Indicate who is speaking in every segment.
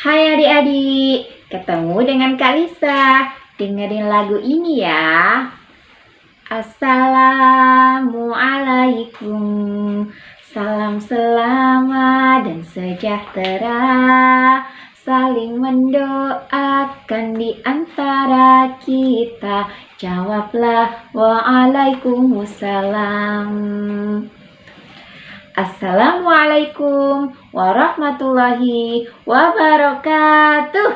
Speaker 1: Hai adik-adik, ketemu dengan Kak Lisa. Dengerin lagu ini ya. Assalamualaikum, salam selamat dan sejahtera. Saling mendoakan di antara kita. Jawablah waalaikumsalam. Assalamualaikum warahmatullahi wabarakatuh.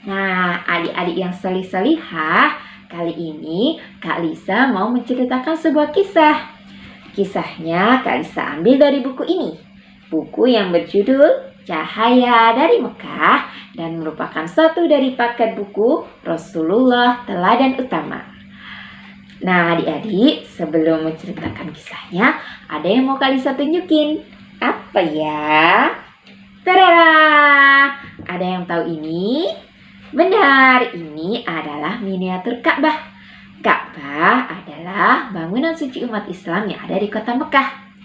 Speaker 1: Nah, adik-adik yang solih-solihah, kali ini Kak Lisa mau menceritakan sebuah kisah. Kisahnya Kak Lisa ambil dari buku ini. Buku yang berjudul Cahaya dari Mekah dan merupakan satu dari paket buku Rasulullah Teladan Utama. Nah adik-adik, sebelum menceritakan kisahnya, ada yang mau Kak Lisa tunjukin. Apa ya? Tadada! Ada yang tahu ini? Benar, ini adalah miniatur Ka'bah. Ka'bah adalah bangunan suci umat Islam yang ada di kota Mekah.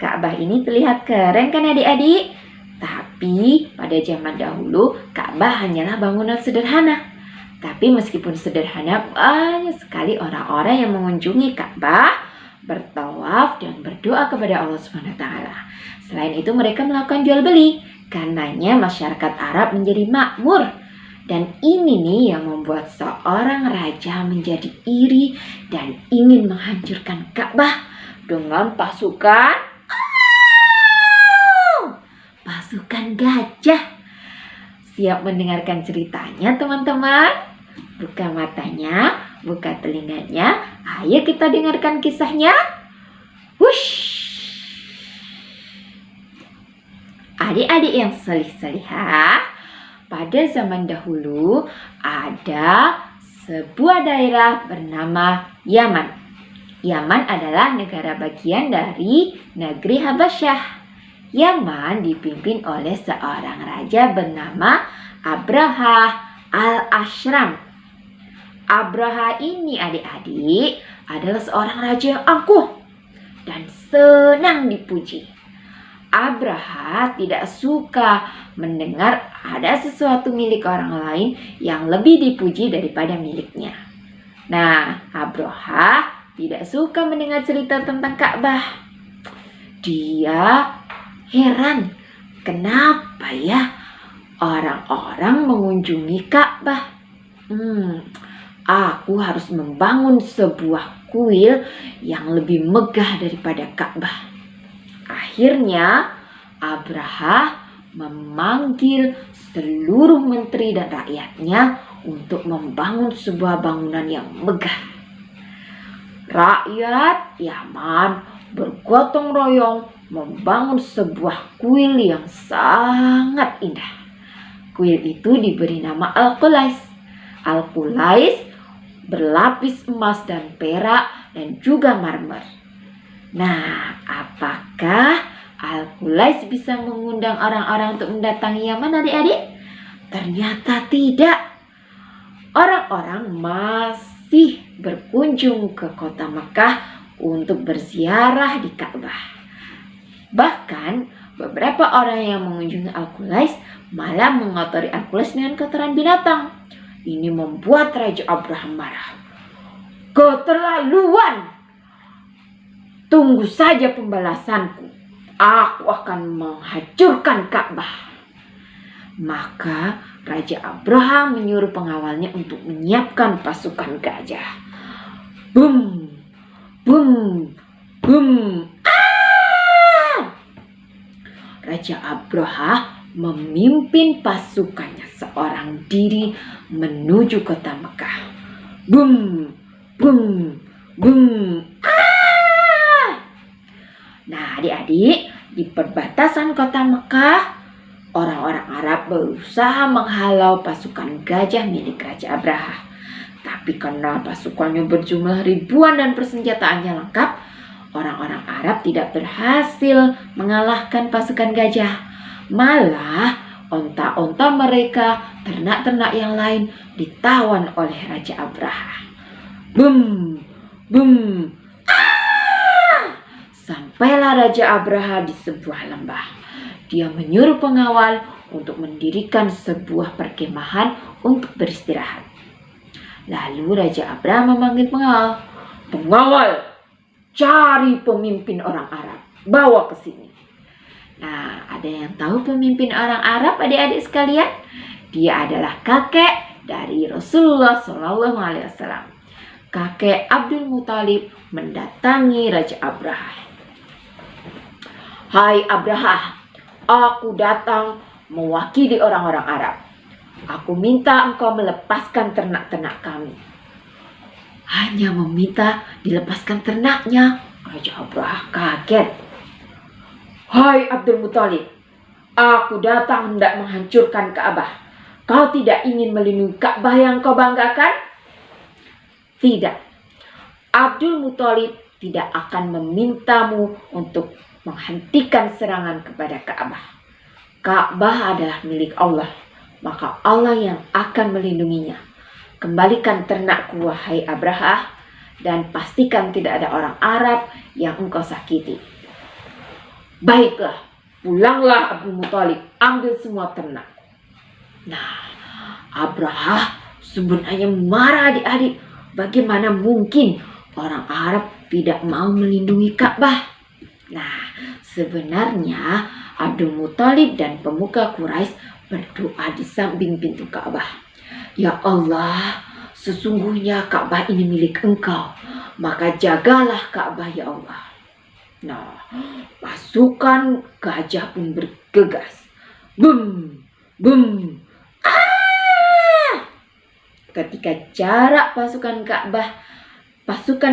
Speaker 1: Ka'bah ini terlihat keren kan adik-adik? Tapi pada zaman dahulu, Ka'bah hanyalah bangunan sederhana. Tapi meskipun sederhana, banyak sekali orang-orang yang mengunjungi Ka'bah, bertawaf dan berdoa kepada Allah SWT. Selain itu mereka melakukan jual beli. Karenanya masyarakat Arab menjadi makmur. Dan ini nih yang membuat seorang raja menjadi iri dan ingin menghancurkan Ka'bah dengan pasukan gajah. Siap mendengarkan ceritanya teman-teman? Buka matanya, buka telinganya. Ayo kita dengarkan kisahnya. Wush! Adik-adik yang solih-solihah, pada zaman dahulu ada sebuah daerah bernama Yaman. Yaman adalah negara bagian dari negeri Habasyah. Yaman dipimpin oleh seorang raja bernama Abraha al-Ashram. Abraha ini adik-adik adalah seorang raja yang angkuh dan senang dipuji. Abraha tidak suka mendengar ada sesuatu milik orang lain yang lebih dipuji daripada miliknya. Nah, Abraha tidak suka mendengar cerita tentang Ka'bah. Dia heran, kenapa ya orang-orang mengunjungi Ka'bah? Aku harus membangun sebuah kuil yang lebih megah daripada Ka'bah. Akhirnya Abraha memanggil seluruh menteri dan rakyatnya untuk membangun sebuah bangunan yang megah. Rakyat Yaman bergotong royong membangun sebuah kuil yang sangat indah. Kuil itu diberi nama Al-Qulais. Al-Qulais berlapis emas dan perak dan juga marmer. Nah, apakah Al-Qulais bisa mengundang orang-orang untuk mendatangi Yaman adik-adik? Ternyata tidak. Orang-orang masih berkunjung ke kota Mekah untuk berziarah di Ka'bah. Bahkan beberapa orang yang mengunjungi Al-Qulais malah mengotori Al-Qulais dengan kotoran binatang. Ini membuat Raja Abraham marah. Keterlaluan! Tunggu saja pembalasanku. Aku akan menghancurkan Ka'bah. Maka Raja Abraham menyuruh pengawalnya untuk menyiapkan pasukan gajah. Bum! Bum! Bum! Raja Abraha memimpin pasukannya seorang diri menuju kota Mekah. Bum! Bum! Bum! Nah adik-adik, di perbatasan kota Mekah, orang-orang Arab berusaha menghalau pasukan gajah milik Raja Abraha. Tapi karena pasukannya berjumlah ribuan dan persenjataannya lengkap, orang-orang Arab tidak berhasil mengalahkan pasukan gajah. Malah onta-onta mereka, ternak-ternak yang lain ditawan oleh Raja Abraha. Bum! Bum! Sampailah Raja Abraha di sebuah lembah. dia menyuruh pengawal untuk mendirikan sebuah perkemahan untuk beristirahat. Lalu Raja Abraha memanggil pengawal. Pengawal, cari pemimpin orang Arab, bawa ke sini. Nah, ada yang tahu pemimpin orang Arab, adik-adik sekalian? Dia adalah kakek dari Rasulullah SAW. Kakek Abdul Muthalib mendatangi Raja Abraha. Hai Abraha, aku datang mewakili orang-orang Arab. Aku minta engkau melepaskan ternak-ternak kami. Hanya meminta dilepaskan ternaknya. Raja Abraha kaget. Hai Abdul Muthalib, aku datang hendak menghancurkan Ka'bah. Kau tidak ingin melindungi Ka'bah yang kau banggakan? Tidak. Abdul Muthalib tidak akan memintamu untuk menghentikan serangan kepada Ka'bah. Ka'bah adalah milik Allah, maka Allah yang akan melindunginya. Kembalikan ternakku, wahai Abraha, dan pastikan tidak ada orang Arab yang engkau sakiti. Baiklah, pulanglah Abdul Muthalib, ambil semua ternak. Nah, Abraha sebenarnya marah adik-adik. Bagaimana mungkin orang Arab tidak mau melindungi Ka'bah? Nah, sebenarnya Abdul Muthalib dan pemuka Quraisy berdoa di samping pintu Ka'bah. Ya Allah, sesungguhnya Ka'bah ini milik Engkau, maka jagalah Ka'bah ya Allah. Nah, pasukan gajah pun bergegas. Bum, bum. Ketika jarak pasukan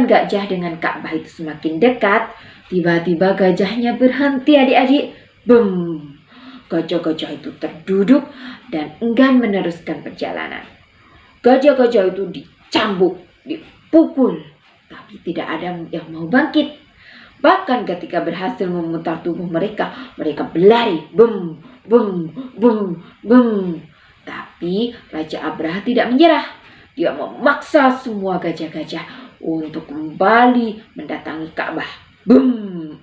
Speaker 1: gajah dengan Ka'bah itu semakin dekat, tiba-tiba gajahnya berhenti adik-adik. Bum! Gajah-gajah itu terduduk dan enggan meneruskan perjalanan. Gajah-gajah itu dicambuk, dipukul, tapi tidak ada yang mau bangkit. Bahkan ketika berhasil memutar tubuh mereka, mereka berlari. Bum! Bum! Bum! Bum! Tapi Raja Abraha tidak menyerah. Dia memaksa semua gajah-gajah untuk kembali mendatangi Ka'bah. Bum!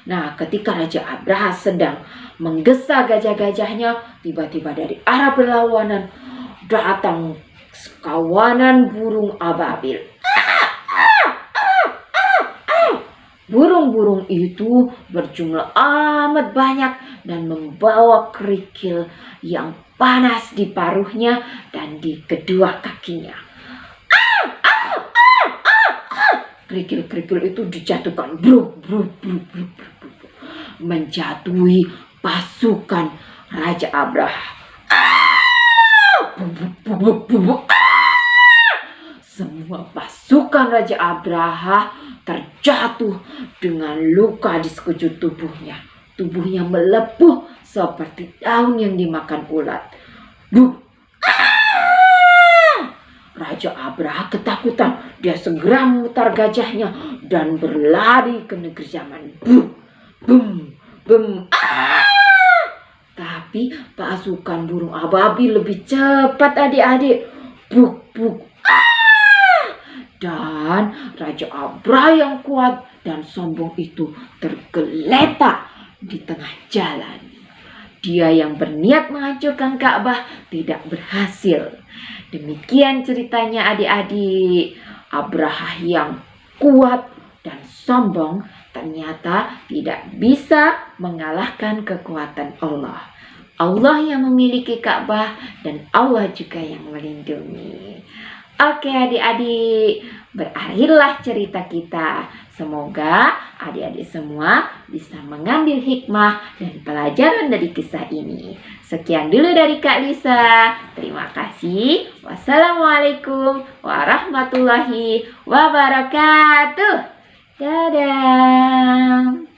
Speaker 1: Nah, ketika Raja Abraha sedang menggesa gajah-gajahnya, tiba-tiba dari arah berlawanan datang sekawanan burung ababil. Burung-burung itu berjumlah amat banyak dan membawa kerikil yang panas di paruhnya dan di kedua kakinya. Kerikil-kerikil itu dijatuhkan, menjatuhi pasukan Raja Abraha. Semua pasukan Raja Abraha terjatuh dengan luka di sekujur tubuhnya. Tubuhnya melepuh seperti daun yang dimakan ulat. Raja Abraha ketakutan. Dia segera memutar gajahnya dan berlari ke negeri Yaman. Tapi pasukan burung ababil lebih cepat adik-adik. Dan Raja Abraha yang kuat dan sombong itu tergeletak di tengah jalan. Dia yang berniat menghancurkan Ka'bah tidak berhasil. Demikian ceritanya adik-adik. Abraha yang kuat dan sombong ternyata tidak bisa mengalahkan kekuatan Allah. Allah yang memiliki Ka'bah dan Allah juga yang melindungi. Oke adik-adik, berakhirlah cerita kita. Semoga adik-adik semua bisa mengambil hikmah dan pelajaran dari kisah ini. Sekian dulu dari Kak Lisa. Terima kasih. Wassalamualaikum warahmatullahi wabarakatuh. Dadah.